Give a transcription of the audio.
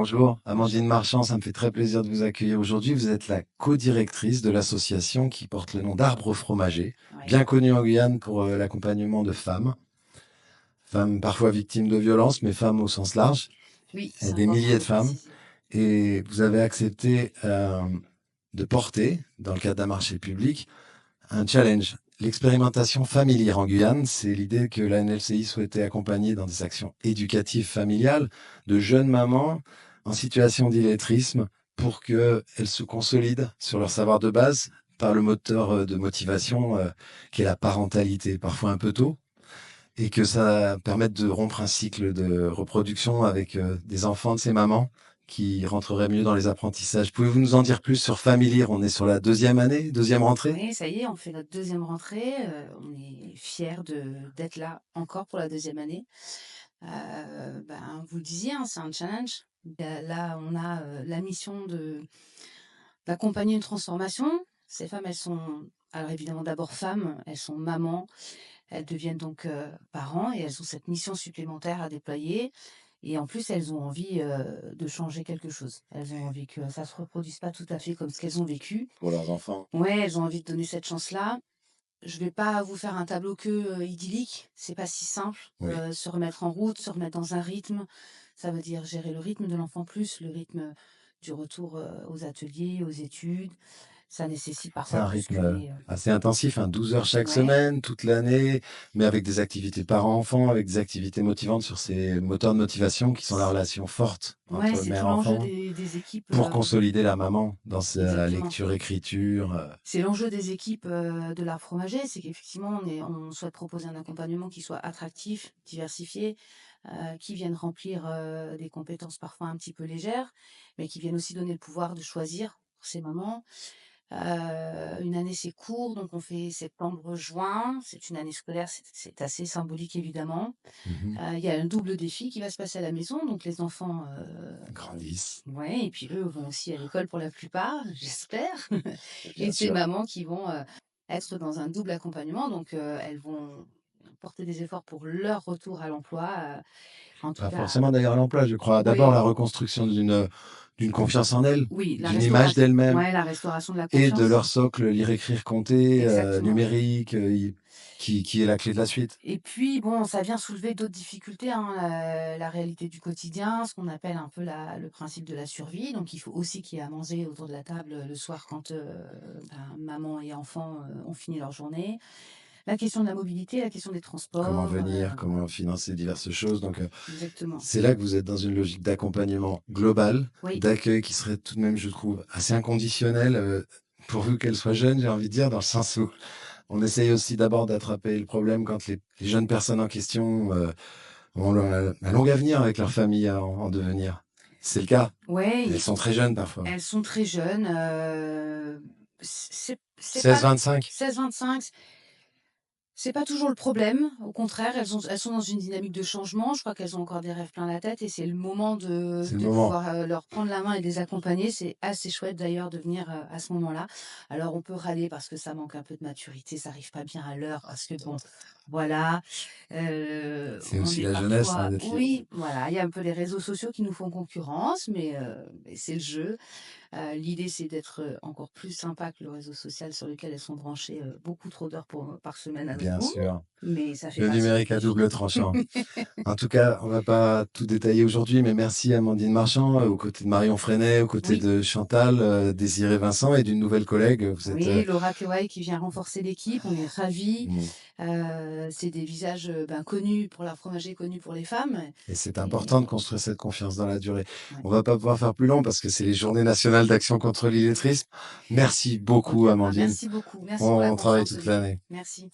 Bonjour, Bonjour. Amandine Marchand, ça me fait très plaisir de vous accueillir aujourd'hui. Vous êtes la co-directrice de l'association qui porte le nom d'Arbre Fromager, bien Oui, connue en Guyane pour l'accompagnement de femmes, femmes parfois victimes de violences, mais femmes au sens large, oui, et c'est des important milliers de de le femmes. préciser. Et vous avez accepté de porter, dans le cadre d'un marché public, un challenge. L'expérimentation familière en Guyane, c'est l'idée que la NLCI souhaitait accompagner dans des actions éducatives familiales de jeunes mamans en situation d'illettrisme pour qu'elles se consolident sur leur savoir de base par le moteur de motivation qui est la parentalité, parfois un peu tôt, et que ça permette de rompre un cycle de reproduction avec des enfants de ces mamans qui rentreraient mieux dans les apprentissages. Pouvez-vous nous en dire plus sur Familiar? On est sur la deuxième année, deuxième rentrée? Oui, ça y est, on fait notre deuxième rentrée. On est fiers d'être là encore pour la deuxième année. Vous le disiez, hein, c'est un challenge. Là, on a la mission d'accompagner une transformation. Ces femmes, elles sont, alors évidemment, d'abord femmes, elles sont mamans, elles deviennent donc parents et elles ont cette mission supplémentaire à déployer. Et en plus, elles ont envie de changer quelque chose. Elles ont envie que ça se reproduise pas tout à fait comme ce qu'elles ont vécu. Pour leurs enfants. Ouais, elles ont envie de donner cette chance-là. Je vais pas vous faire un tableau que idyllique. C'est pas si simple. Oui. Se remettre en route, se remettre dans un rythme. Ça veut dire gérer le rythme de l'enfant plus le rythme du retour aux ateliers, aux études. Ça nécessite C'est parfois de un rythme bousculer. assez intensif, hein, 12 heures chaque Ouais, semaine, toute l'année, mais avec des activités parents-enfants, avec des activités motivantes sur ces moteurs de motivation qui sont la relation forte ouais, entre c'est mère tout et l'enjeu enfant des équipes. pour consolider la maman dans sa Exactement. lecture-écriture. C'est l'enjeu des équipes de l'art fromager, c'est qu'effectivement, on souhaite proposer un accompagnement qui soit attractif, diversifié, qui vienne remplir des compétences parfois un petit peu légères, mais qui viennent aussi donner le pouvoir de choisir pour ces mamans. Une année, c'est court, donc on fait septembre-juin. C'est une année scolaire, c'est assez symbolique évidemment. Mhm. Il y a un double défi qui va se passer à la maison, donc les enfants, Grandissent, ouais, et puis eux vont aussi à l'école pour la plupart, j'espère. bien Et ces sûr. mamans qui vont être dans un double accompagnement, donc elles vont porter des efforts pour leur retour à l'emploi. En tout Pas cas, forcément d'ailleurs l'emploi, je crois. D'abord oui, la reconstruction d'une confiance en elles, oui, d'une image d'elles-mêmes, ouais, la restauration de la et de confiance, leur socle lire, écrire, compter, exactement. numérique, qui est la clé de la suite. Et puis, bon, ça vient soulever d'autres difficultés, hein, la réalité du quotidien, ce qu'on appelle un peu le principe de la survie. Donc, il faut aussi qu'il y ait à manger autour de la table le soir quand maman et enfant ont fini leur journée. La question de la mobilité, la question des Comment transports, venir, comment financer diverses choses. Donc, exactement. c'est là que vous êtes dans une logique d'accompagnement global, Oui, d'accueil qui serait tout de même, je trouve, assez inconditionnel, pourvu qu'elle soit jeune, j'ai envie de dire, dans le sens où on essaye aussi d'abord d'attraper le problème quand les jeunes personnes en question ont un long avenir avec leur famille en devenir. C'est le cas. ouais, Elles sont très jeunes parfois. elles sont très jeunes. C'est pas 16-25. 16-25. C'est pas toujours le problème. Au contraire, elles sont dans une dynamique de changement. Je crois qu'elles ont encore des rêves plein la tête et c'est le moment C'est le de moment. pouvoir leur prendre la main et de les accompagner. C'est assez chouette d'ailleurs de venir à ce moment-là. Alors on peut râler parce que ça manque un peu de maturité, ça arrive pas bien à l'heure parce que bon, voilà, C'est on aussi est la jeunesse, hein, parfois, d'être libre. oui, voilà, il y a un peu les réseaux sociaux qui nous font concurrence, mais c'est le jeu. L'idée, c'est d'être encore plus sympa que le réseau social sur lequel elles sont branchées beaucoup trop d'heures par semaine à notre Bien goût, sûr. mais ça fait Le partie du numérique à défi. double tranchant. En tout cas, on va pas tout détailler aujourd'hui, mais merci Amandine Marchand, aux côtés de Marion Freinet, aux côtés Oui, de Chantal, Désiré Vincent et d'une nouvelle collègue. Vous êtes, oui, Laura Kewai qui vient renforcer l'équipe, on est ravis. mm, C'est des visages connus pour la fromager, connus pour les femmes. et c'est important de Et construire cette confiance dans la durée. ouais, On va pas pouvoir faire plus long parce que c'est les Journées nationales d'action contre l'illettrisme. Merci on beaucoup viendra. Amandine. Merci beaucoup. Merci pour la On travaille confiance, toute Olivier. l'année. Merci.